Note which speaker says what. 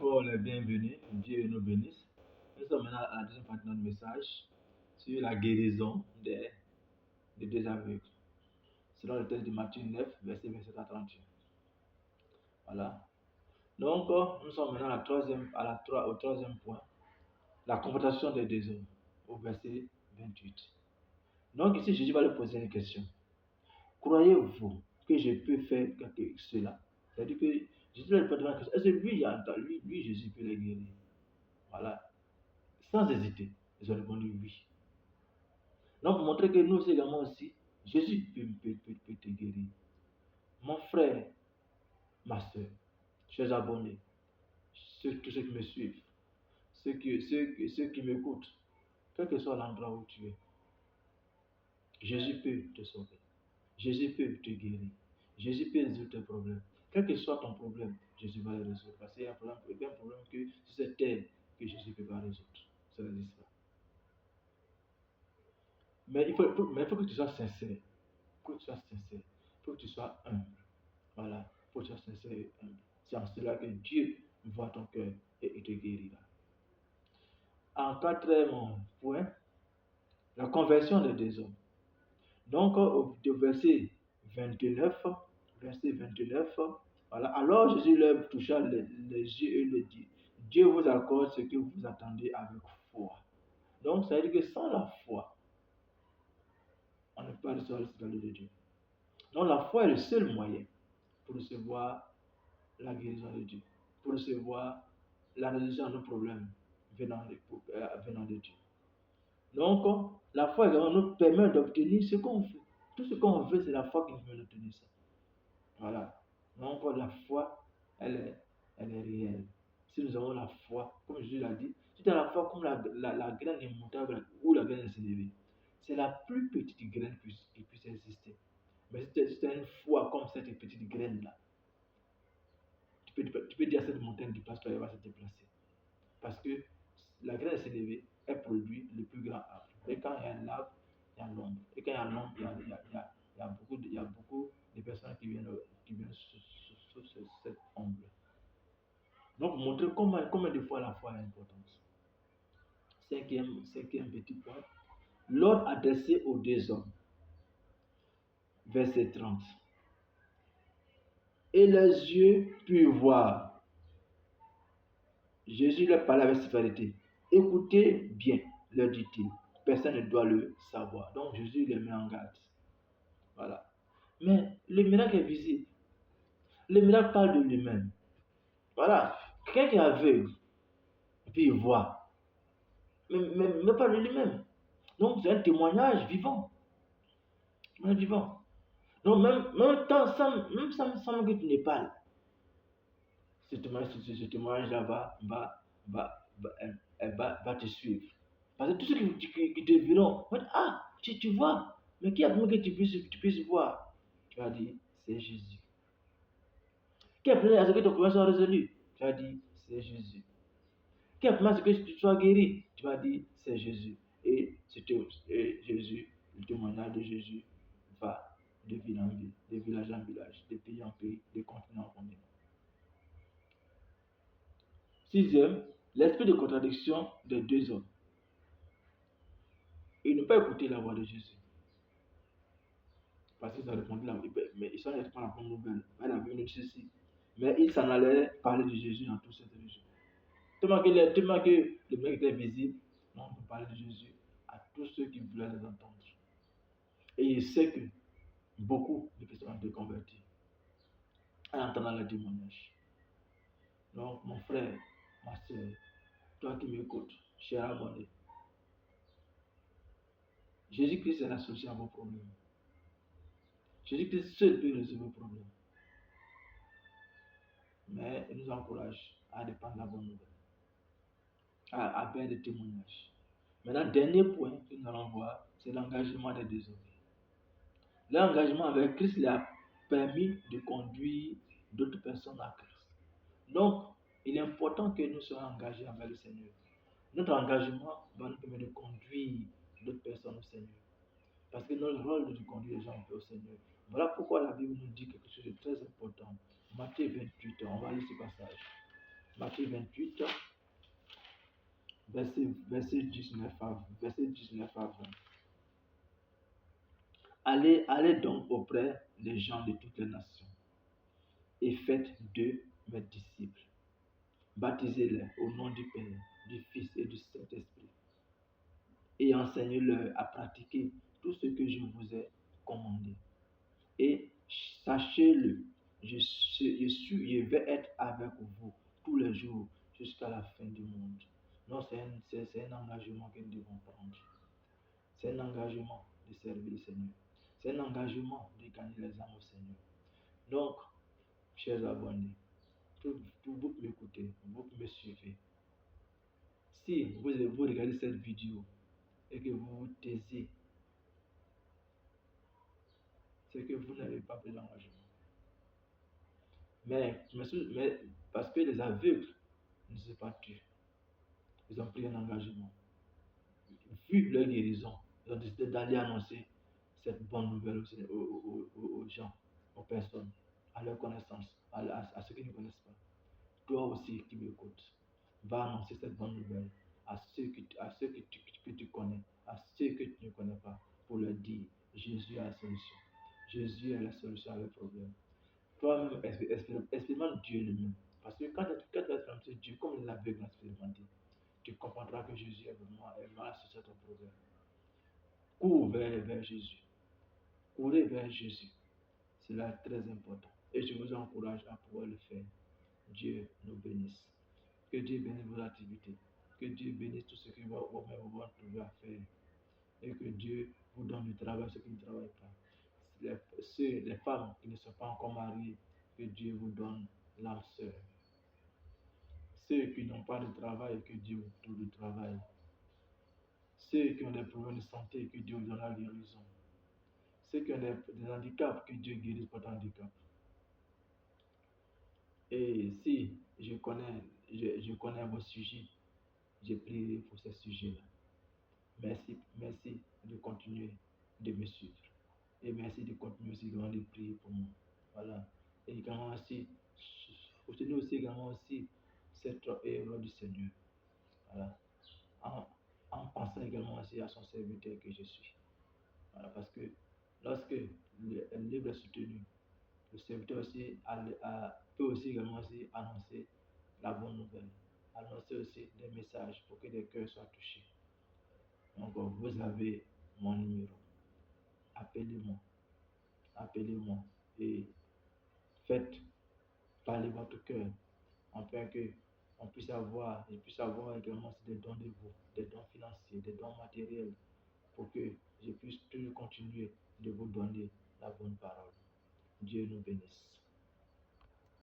Speaker 1: encore les bienvenus. Dieu nous bénisse. Nous sommes maintenant à la deuxième partie de notre message sur la guérison des deux aveugles. Selon le texte de Matthieu 9, verset 27 à 31. Voilà. Donc, nous sommes maintenant au troisième point. La confrontation des deux hommes, au verset 28. Donc, ici, Jésus va lui poser une question. Croyez-vous que je peux faire cela? C'est-à-dire que Jésus va lui poser une question. Est-ce que lui, Jésus peut les guérir? Voilà. Sans hésiter, ils ont répondu oui. Donc, pour montrer que nous également aussi, Jésus peut te guérir. Mon frère, ma soeur, chers abonnés, tous ceux qui me suivent, ceux qui m'écoutent, quel que soit l'endroit où tu es, Jésus peut te sauver. Jésus peut te guérir. Jésus peut résoudre tes problèmes. Quel que soit ton problème, Jésus va le résoudre. Parce qu'il y a un problème que sur cette terre que Jésus ne peut pas résoudre. Ça n'existe pas. Mais il faut que tu sois sincère. Il faut que tu sois sincère. Il faut que tu sois humble. Voilà. Il faut que tu sois sincère et humble. C'est en cela que Dieu voit ton cœur et il te guérira. En quatrième point, la conversion des deux hommes. Donc, au verset 29, voilà. Alors Jésus leur toucha les yeux et leur dit, Dieu vous accorde ce que vous attendez avec foi. Donc, ça veut dire que sans la foi, on ne peut pas recevoir le salut de Dieu. Donc, la foi est le seul moyen pour recevoir la guérison de Dieu, pour recevoir la résolution de nos problèmes venant de Dieu. Donc, la foi nous permet d'obtenir ce qu'on veut. Tout ce qu'on veut, c'est la foi qui nous permet d'obtenir ça. Voilà. Donc, la foi, elle est réelle. Si nous avons la foi, comme Jésus l'a dit, si tu as la foi comme la graine immutable ou la graine s'élever, c'est la plus petite graine qui puisse exister. Mais si tu as une foi comme cette petite graine-là, tu peux dire à cette montagne du pasteur, elle va se déplacer. Parce que la graine s'élevée, elle produit le plus grand arbre. Et quand il y a un arbre, il y a l'ombre. Et quand il y a l'ombre, il y a beaucoup de personnes qui viennent sous cette ombre. Donc, pour montrer combien de fois la foi est importante. Cinquième petit point. L'ordre adressé aux deux hommes. Verset 30. Et leurs yeux purent voir. Jésus leur parlait avec sévérité. Écoutez bien, leur dit-il. Personne ne doit le savoir. Donc Jésus les met en garde. Voilà. Mais le miracle est visible. Le miracle parle de lui-même. Voilà. Quelqu'un qui est aveugle, puis il voit. Mais pas de lui-même. Donc c'est un témoignage vivant. Donc même sans que tu ne parles, ce témoignage-là va te suivre. Parce que tous ceux qui te verront vont dire, ah, tu vois, mais qui a permis que tu puisses voir? Tu vas dire, c'est Jésus. Qui a permis à ce que ton problème soit résolu? Tu vas dire, c'est Jésus. Qui a permis à ce que tu sois guéri? Tu vas dire, c'est Jésus. Et Jésus, le témoignage de Jésus va de ville en ville, de village en village, de pays en pays, de continent en continent. Sixième, l'esprit de contradiction des deux hommes. Ils n'ont pas écouté la voix de Jésus. Parce qu'ils ont répondu mais ils sont allés prendre la bonne nouvelle. Elle avait une ceci. Mais ils s'en allaient parler de Jésus dans toute cette région. Tellement que le mec était visible, on peut parler de Jésus à tous ceux qui voulaient les entendre. Et il sait que beaucoup de personnes ont été converties en entendant le témoignage. Donc, mon frère, ma soeur, toi qui m'écoutes, cher abonné, Jésus-Christ est la solution à vos problèmes. Jésus-Christ seul peut résoudre vos problèmes. Mais il nous encourage à dépendre de la bonne nouvelle, à faire des témoignages. Maintenant, dernier point que nous allons voir, c'est l'engagement des deux hommes. L'engagement avec Christ lui a permis de conduire d'autres personnes à Christ. Donc, il est important que nous soyons engagés avec le Seigneur. Notre engagement va nous permettre de conduire d'autres personnes au Seigneur. Parce que notre rôle est de conduire les gens au Seigneur. Voilà pourquoi la Bible nous dit quelque chose de très important. Matthieu 28, on va lire ce passage. Matthieu 28, verset 19 à 20. Allez donc auprès des gens de toutes les nations et faites d'eux mes disciples. Baptisez-les au nom du Père, du Fils et du Saint-Esprit et enseignez-leur à pratiquer tout ce que je vous ai commandé. Et sachez-le, je vais être avec vous tous les jours jusqu'à la fin du monde. Non, c'est un engagement que nous devons prendre. C'est un engagement de servir le Seigneur. C'est un engagement de gagner les âmes au Seigneur. Donc, chers abonnés, vous qui m'écoutez, vous qui me suivez, si vous regardez cette vidéo et que vous vous taisez, c'est que vous n'avez pas pris l'engagement. Mais parce que les aveugles ne sont pas tués, ils ont pris un engagement. Vu leur guérison, ils ont décidé d'aller annoncer cette bonne nouvelle aux gens, aux personnes, à leur connaissance, à ceux qui ne connaissent pas. Toi aussi qui m'écoutes, va annoncer cette bonne nouvelle à ceux que tu connais, à ceux que tu ne connais pas, pour leur dire Jésus a la solution. Jésus est la solution à leurs problèmes. Toi-même, expérimente Dieu lui-même. Parce que quand tu vas expérimenter Dieu, comme les aveugles l'ont expérimenté, tu comprendras que Jésus est vraiment la solution à ton problème. Cours vers Jésus. Courez vers Jésus. Cela est très important. Et je vous encourage à pouvoir le faire. Dieu nous bénisse. Que Dieu bénisse vos activités. Que Dieu bénisse tout ce que vous-même vous trouver à faire. Et que Dieu vous donne du travail, ceux qui ne travaillent pas. Les femmes qui ne sont pas encore mariées, que Dieu vous donne l'âme sœur. Ceux qui n'ont pas de travail, que Dieu vous trouve du travail. Ceux qui ont des problèmes de santé, que Dieu vous donne la guérison. Ceux qui ont des handicaps, que Dieu guérisse votre handicap. Et si je connais vos sujets, je prie pour ces sujets-là. Merci de continuer de me suivre. Et merci de continuer aussi de prier pour moi. Voilà. Et également aussi, soutenez aussi également aussi cette œuvre du Seigneur. Voilà. En pensant également aussi à son serviteur que je suis. Voilà. Parce que lorsque le livre est soutenu, le serviteur aussi peut aussi également aussi annoncer la bonne nouvelle. Annoncer aussi des messages pour que les cœurs soient touchés. Donc, vous avez mon numéro. Appelez-moi. Appelez-moi. Et faites parler votre cœur. Afin que je puisse avoir également des dons de vous, des dons financiers, des dons matériels, pour que je puisse toujours continuer de vous donner la bonne parole. Dieu nous bénisse.